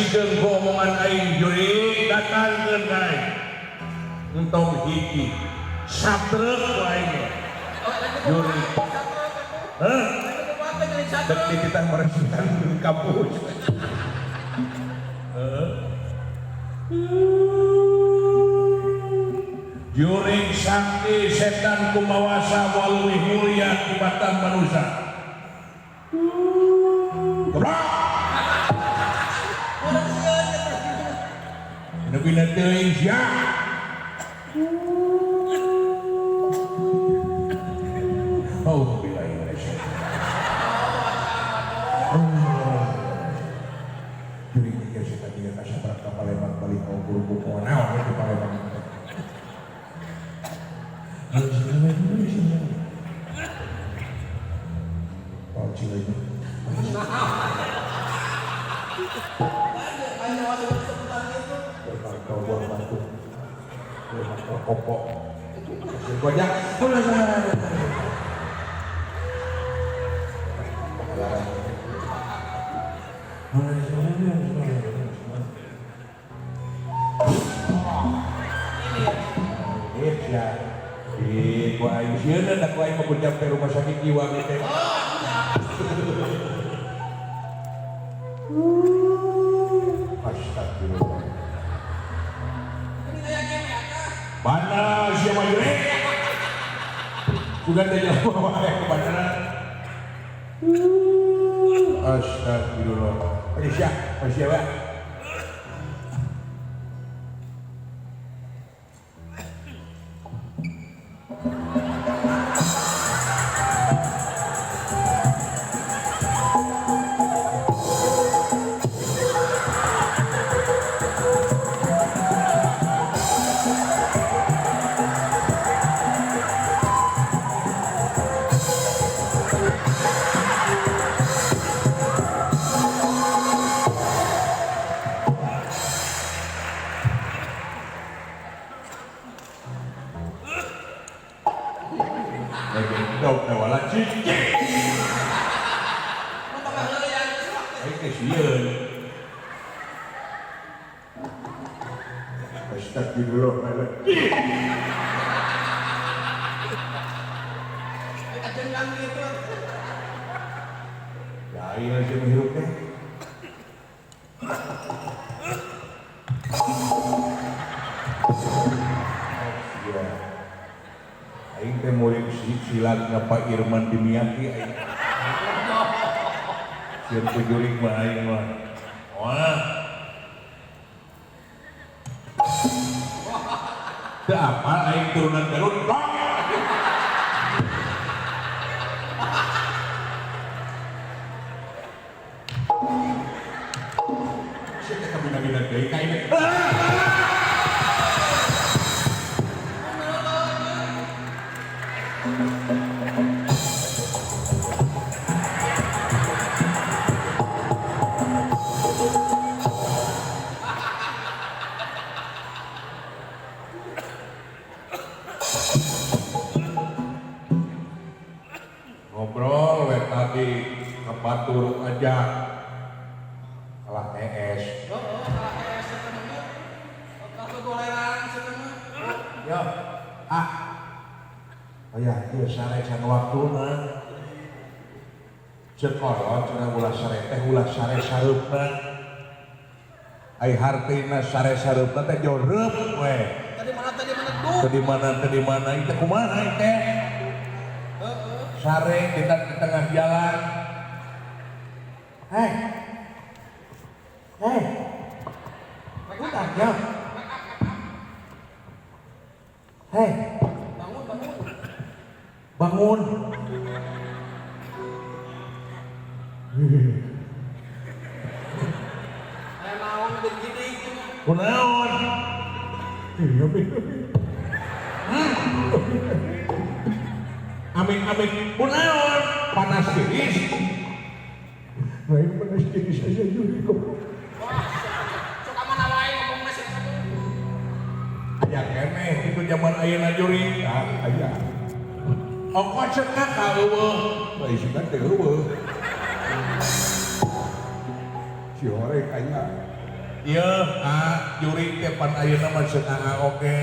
kasihkeun ku omongan aing Juri datangkeun ka aing. Entong hiji satrek ku aing. Juri. Heh? Dek kita meresmikan di kampus. Juring sakti setan kumawasa walui mulia tibatan manusia. Goblok. Nebina teuing sia. Oh, billahi minasyaitonir rajim. Juring mikir setan dia kasabrak ka Palembang balik ka guru-guru naon di Palembang. Oh, Cilenya. Kau buang batu. Kau kopok. Kau aja. Di ku aing sieun da ku aing mabujang ke rumah sakit jiwa teh. Astagfirullah. Mana siapa Jure? Sudah teh jauh wae ke bandara. Astagfirullah. Siapa? Aing teh murid silat Pak Irman Dimyati aing. Sieun ku juring mah aing mah. Wah. Teu apal aing turunan Garut. Sia teh kabina-bina deui ka ieu. Ngobrol we tadi kebatur aja kalah ES. Yo, aya ieu sare can waktuna. Sekolot cenah ulah sare teh ulah sare sareupna. Ai hartina sare sareupna teh joreup we. Tadi mana itu kumaha teh? Sare di tengah jalan. Hei, udah ya. Hei, bangun. Naon begini? Kunaon? Amin, kunaon? Panas tiris. Lain panas tiris aja Juri kok. Suka mana wae ngomong mesin satu. Aya keneh itu zaman ayeuna Juri. Aya. Ongkos sekak ka eueuh. Bae sih kan teh eueuh. Si horeng aya. Iya, jurig teh pan ayeuna mah seunaa oge.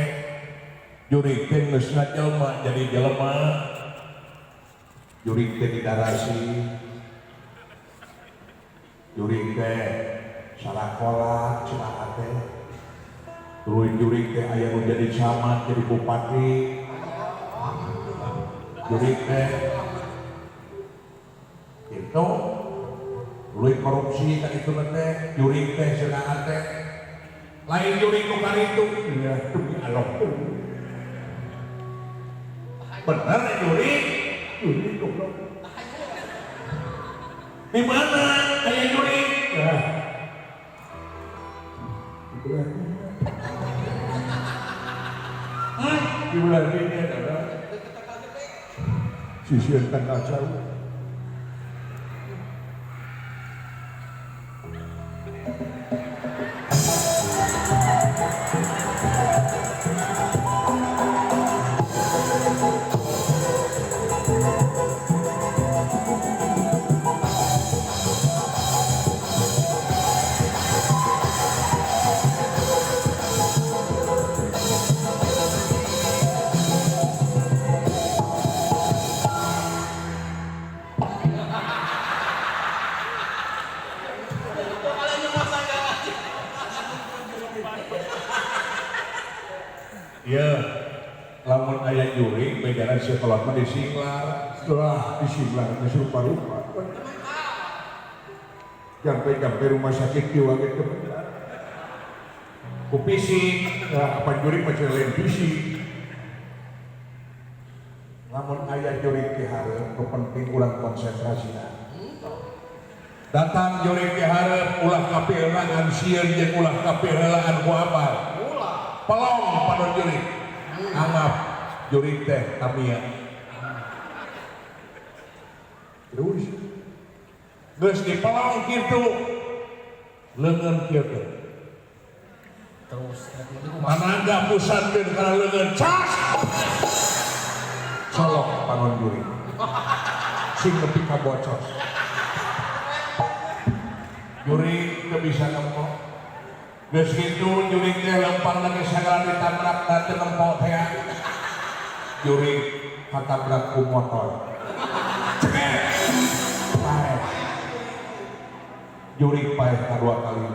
Jurig teh geus ngajelma jadi jelema. Jurig teh didarasi. Jurig teh salakola cenah teh. Tuluy jurig teh aya nu jadi camat, jadi bupati. Jurig teh itu tuluy korupsi kan itu teh, jurig teh cenah teh. Lain jurig nu karitu, ya demi Allah. Bener jurig, jurig goblok. Di mana aya jurig? Nah. Di bulan ini adalah sisian tanggal jauh. Iya, lamun aya jurig, bejaran sekolah mah disinglar. Setelah disinglar, rupa-rupa. Jampe rumah sakit jiwa gitu. Ku fisik, nah, apa jurig macam lain fisik. Lamun aya jurig di hareup, penting ulang konsentrasina. Datang jurig di hareup, ulah kapieulaan sieun jeung ulah kapieulaan ku apal. Pelong pada jurig, anggap jurig teh Tamiya. Terus, geus dipelong kitu, leungeun kieu teh. Terus, managa pusatkeun kana leungeun, cas! Colok panon jurig, sing nepi ka bocor. Jurig teu bisa nempok. Geus kitu jurig teh lempang lagi sagala ditabrak dan nempok teh. Jurig katabrak ku motor. Paeh. Jurig paeh kadua kali.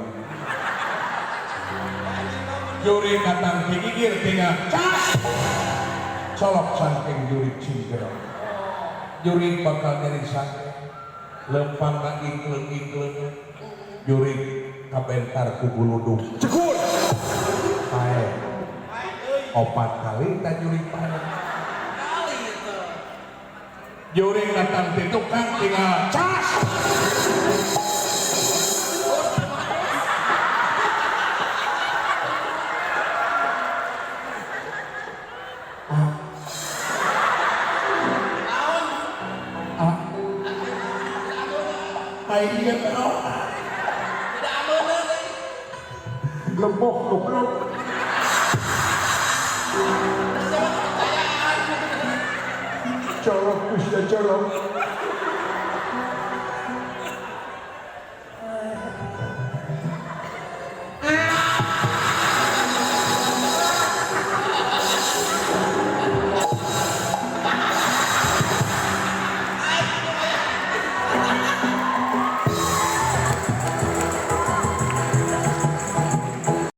Jurig katang gigir tinggal cas. Colok saking jurig cingkrong. Jurig bakal nyeri sakit. Lempang lagi ingkleng-ingkleng. Jurig kabentar ku buluduk cekul paeh opat kali tak jurig paeh jurig datang di tukang tinggal cas paeh dia tau lembok goblok. Colok bisa colok.